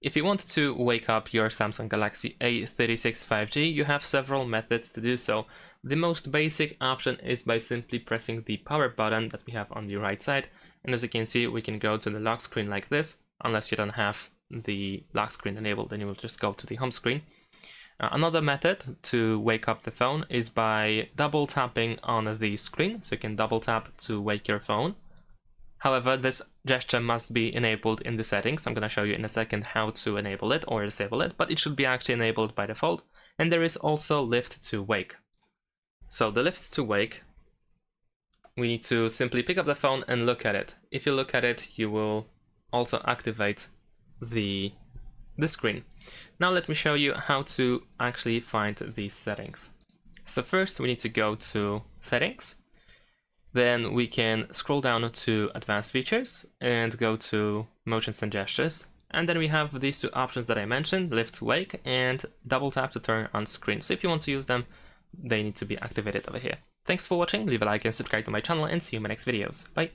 If you want to wake up your Samsung Galaxy A36 5G, you have several methods to do so. The most basic option is by simply pressing the power button that we have on the right side, and as you can see, we can go to the lock screen like this. Unless you don't have the lock screen enabled, then you will just go to the home screen. Another method to wake up the phone is by double tapping on the screen, so you can double tap to wake your phone. However, this gesture must be enabled in the settings. I'm going to show you in a second how to enable it or disable it, but it should be actually enabled by default. And there is also lift to wake. So the lift to wake, we need to simply pick up the phone and look at it. If you look at it, you will also activate the screen. Now let me show you how to actually find these settings. So first we need to go to settings. Then we can scroll down to advanced features and go to motions and gestures. And then we have these two options that I mentioned, lift to wake and double tap to turn on screen. So if you want to use them, they need to be activated over here. Thanks for watching, leave a like and subscribe to my channel, and see you in my next videos. Bye!